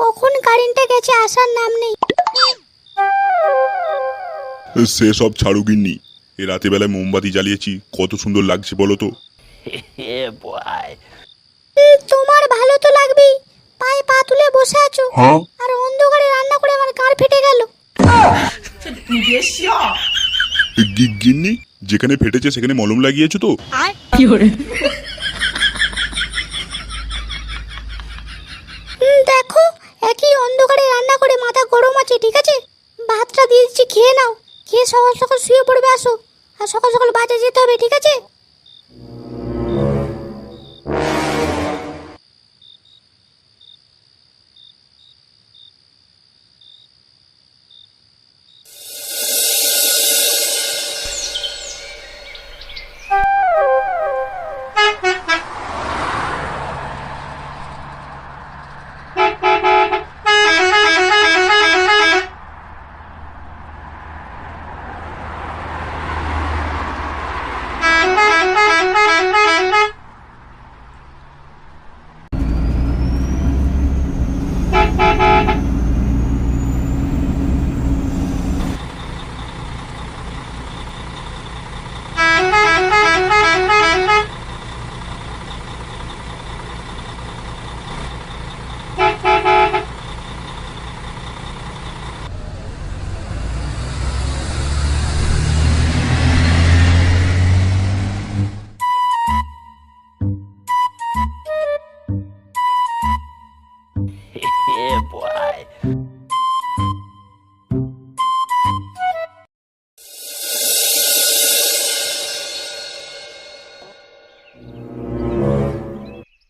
কখন কারেন্টটা গেছে আসার নাম নেই। সে সব ছাড়ু গিন্নি, এ রাতের বেলায় মোমবাতি জ্বালিয়েছি, কত সুন্দর লাগছে বলো তো। তোমার ভালো তো লাগবেই, পায়ে পা তুলে বসে আছো আর অন্ধকারে রান্না করে আমার গাড় ফেটে গেল। গিন্নি, যেখানে ফেটেছে সেখানে মলম লাগিয়েছো তো? দেখো, একই অন্ধকারে রান্না করে মাথা গরম আছে, ঠিক আছে? ভাতটা দিয়ে দিচ্ছি, খেয়ে নাও। খেয়ে সকাল সকাল শুয়ে পড়বে, আসো। আর সকাল সকাল বাজারে যেতে হবে, ঠিক আছে?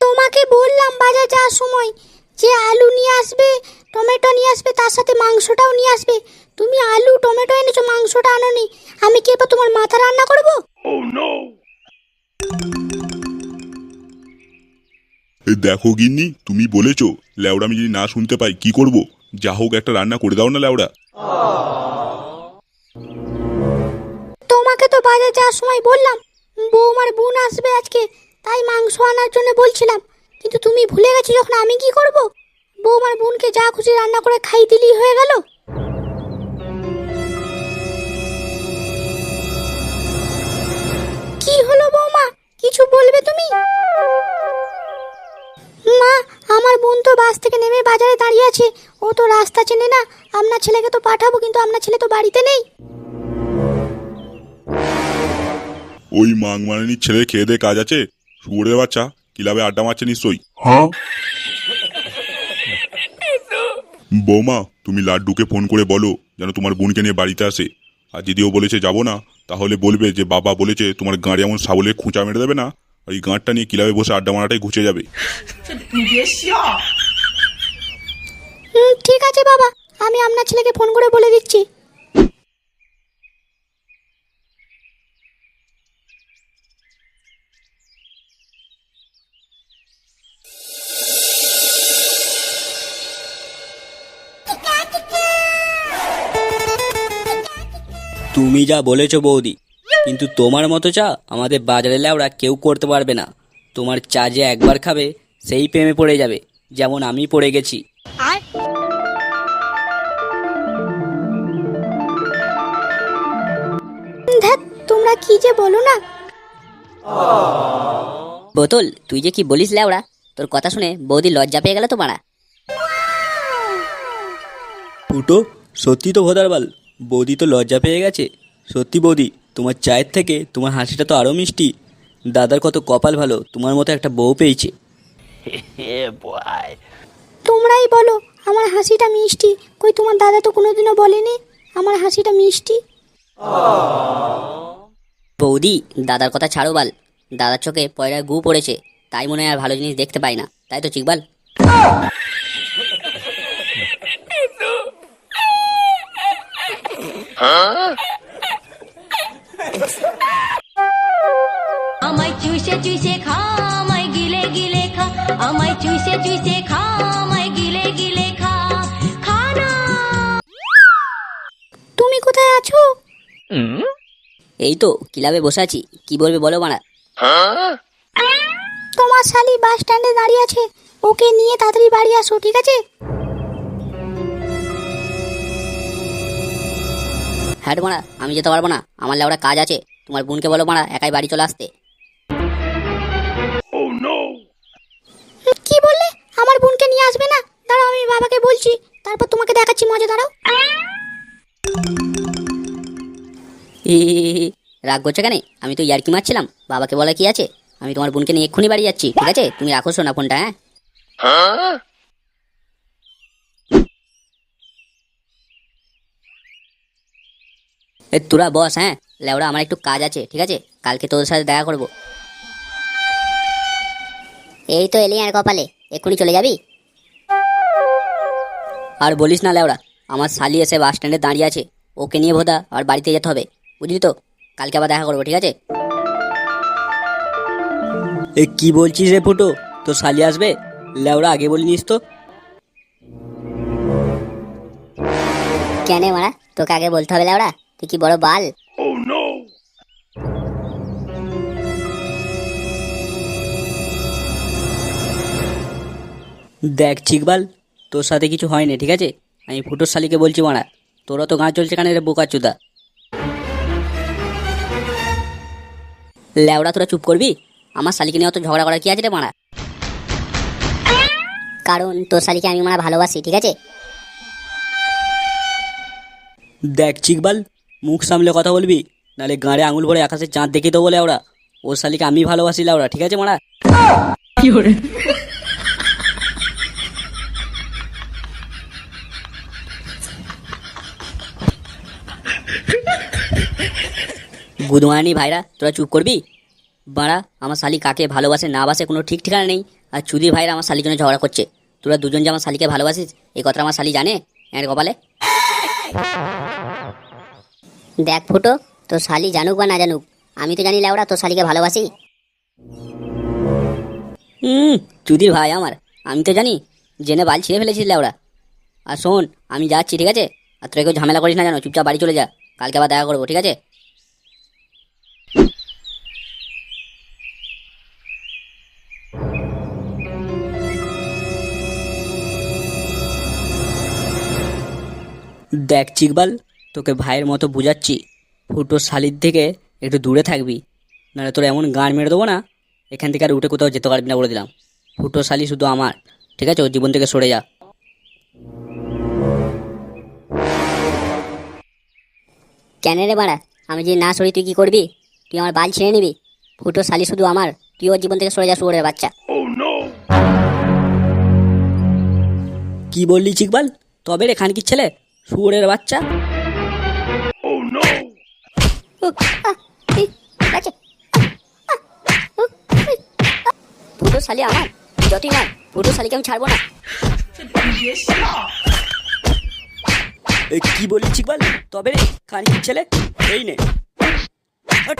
তোমাকে বললাম বাজার যাওয়ার সময় যে আলু নিয়ে আসবে, টমেটো নিয়ে আসবে, তার সাথে মাংসটাও নিয়ে আসবে। তুমি আলু টমেটো এনেছো, মাংসটা আনোনি। আমি কি এবার তোমার মাথা রান্না করবো? দেখো গিন্নি, তুমি বলেছো, লেওড়া আমি যদি না শুনতে পাই কি করব? যা হোক একটা রান্না করে দাও না লেওড়া। তোমাকে তো বাজার যাওয়ার সময় বললাম বৌমার বোন আসবে আজকে, তাই মাংস আনার জন্য বলছিলাম। কিন্তু তুমি ভুলে গেছো যখন, আমি কি করব? বৌমার বোনকে যা খুশি রান্না করে খাই দিলেই হয়ে গেল। কি হলো বৌমা, কিছু বলবে তুমি? মা, আমার বোন তো বাস থেকে নেমে বাজারে দাঁড়িয়ে আছে, ও তো রাস্তা চেনে না। আপনার ছেলেকে তো পাঠাবো, কিন্তু আপনার ছেলে তো বাড়িতে নেই। ওই মাংমারানির ছেলে খেয়ে দে কাজ আছে, শুয়োরের বাচ্চা ক্লাবে আড্ডা মারছে নিশ্চয়ই। বৌমা, তুমি লাড্ডুকে ফোন করে বলো যেন তোমার বোনকে নিয়ে বাড়িতে আসে। আর যদি ও বলেছে যাবো না, তাহলে বলবে যে বাবা বলেছে তোমার গাঁড়ে এমন সাবলে খুঁচা মেরে দেবে না, আর এই গাঁটটা নিয়ে ক্লাবে বসে আড্ডা মারাটাই ঘুচে যাবে। ঠিক আছে বাবা, আমি আপনার ছেলেকে ফোন করে বলে দিচ্ছি। তুমি যা বলেছো বৌদি, কিন্তু তোমার মতো চা আমাদের বাজারে লেওড়া কেউ করতে পারবে না। তোমার চা যে একবার খাবে সেই প্রেমে পড়ে যাবে, যেমন আমি পড়ে গেছি। ধ্যাৎ, তোমরা কি যে বলো না। বোতল, তুই যে কি বলিস লেওড়া, তোর কথা শুনে বৌদি লজ্জা পেয়ে গেল তো মারা। ফুটো, সত্যি তো ভোদারবাল, বৌদি তো লজ্জা পেয়ে গেছে। সত্যি বৌদি, তোমার চায়ের থেকে তোমার হাসিটা তো আরও মিষ্টি। দাদার কত কপাল ভালো, তোমার মতো একটা বউ পেয়েছে। তোমরাই বলো আমার হাসিটা মিষ্টি, কই তোমার দাদা তো কোনোদিনও বলেনি আমার হাসিটা মিষ্টি। বৌদি, দাদার কথা ছাড়ো বাল। দাদার চোখে পয়রার গু পড়েছে, তাই মনে হয় আর ভালো জিনিস দেখতে পাই না, তাই তো চিকবাল। আমায় চুষে চুষে খা, আমায় গিলে গিলে খা, আমায় চুষে চুষে খা, আমায় গিলে গিলে খা, খা না। তুমি কোথায় আছো? এই তো ক্লাবে বসে আছি, কি বলবে বলো মারা। তোমার শালি বাস স্ট্যান্ডে দাঁড়িয়ে আছে, ওকে নিয়ে তাড়াতাড়ি বাড়ি আসো, ঠিক আছে? হ্যাঁ রে মারা, আমি যেতে পারবো না, আমার লেওড়া কাজ আছে। তোমার বোনকে বলো মারা একাই বাড়ি চলে আসতে। কি বললে? আমার বোনকে নিয়ে আসবে না? দাঁড়াও, আমি বাবাকে বলছি, তারপর তোমাকে দেখাচ্ছি মজা। দাঁড়াও। রাগ করছো কেন? আমি তো ইয়ার্কি মারছিলাম, বাবাকে বলা কি আছে। আমি তোমার বোনকে নিয়ে এক্ষুনি বাড়ি যাচ্ছি, ঠিক আছে? তুমি রাখো শোনা ফোনটা, হ্যাঁ? তোরা বস, হ্যাঁ লেওড়া, আমার একটু কাজ আছে, ঠিক আছে? কালকে তোদের সাথে দেখা করবো। এই তো এলি আর কপালে, এক্ষুনি চলে যাবি? আর বলিস না লেওড়া, আমার শালি এসে বাস স্ট্যান্ডে দাঁড়িয়ে আছে, ওকে নিয়ে ভোদা আর বাড়িতে যেতে হবে, বুঝলি তো? কালকে আবার দেখা করবো, ঠিক আছে? এ কি বলছিস রে ফুটো? তোর শালি আসবে? লেওড়া আগে বলিনিস তো। কেন মারা, তোকে আগে বলতে হবে লাউড়া? তুই কি বড় বাল? দেখ চিকবাল, তোর সাথে কিছু হয়নি, ঠিক আছে? আমি ফুটোর শালিকে বলছি মারা, তোরা তো গাঁ চলছে কানে রে বোকাচুদা। লেওড়া তোরা চুপ করবি? আমার শালিকে নিয়ে অত ঝগড়া করা কি আছে রে মারা? কারণ তোর শালিকে আমি মারা ভালোবাসি, ঠিক আছে? দেখ চিকবাল, মুখ সামলে কথা বলবি, নাহলে গাঁড়ে আঙুল ভরে আকাশে চাঁদ দেখি তো বলে ওরা। ওর শালিকে আমি ভালোবাসি লাউরা, ঠিক আছে মারা? গুদমানি ভাইরা, তোরা চুপ করবি? বাড়া, আমার শালি কাকে ভালোবাসে না বাসে কোনো ঠিক ঠিকানা নেই, আর চুদির ভাইরা আমার শালির জন্য ঝগড়া করছে। তোরা দুজন যে আমার শালিকে ভালোবাসিস, এই কথাটা আমার শালি জানে এর কপালে? দেখ ফুটো, তোর শালি জানুক বা না জানুক, আমি তো জানি লাউড়া তোর শালিকে ভালোবাসি। চুদির ভাই আমার, আমি তো জানি, জেনে বাল ছিঁড়ে ফেলেছিস লেওড়া। আর শোন, আমি যাচ্ছি, ঠিক আছে? আর তোরা কেউ ঝামেলা করিস না জানো, চুপচাপ বাড়ি চলে যা, কালকে আবার দেখা করবো, ঠিক আছে? দেখ চিকবাল, তোকে ভাইয়ের মতো বুঝাচ্ছি, ফুটোর শালির থেকে একটু দূরে থাকবি, নাহলে তোর এমন গান মেরে দেবো না, এখান থেকে আর উঠে কোথাও যেতে পারবি না বলে দিলাম। ফুটোর শালি শুধু আমার, ঠিক আছে? ওর জীবন থেকে সরে যা। কেন রে মারা, আমি যদি না সরি তুই কি করবি? তুই আমার বাল ছিঁড়ে নিবি? ফুটোর শালি শুধু আমার, তুই ওর জীবন থেকে সরে যা শুয়োরের বাচ্চা। কি বললি চিকবাল? তবে রে খানকির ছেলে, শুয়োরের বাচ্চা। ফুটোর শালি আমার, যতই মার, ফুটোর শালিকে আমি ছাড়বো না। এই কি বললি চিকবাল? তবে রে খানকির ছেলে, এই নে। হট।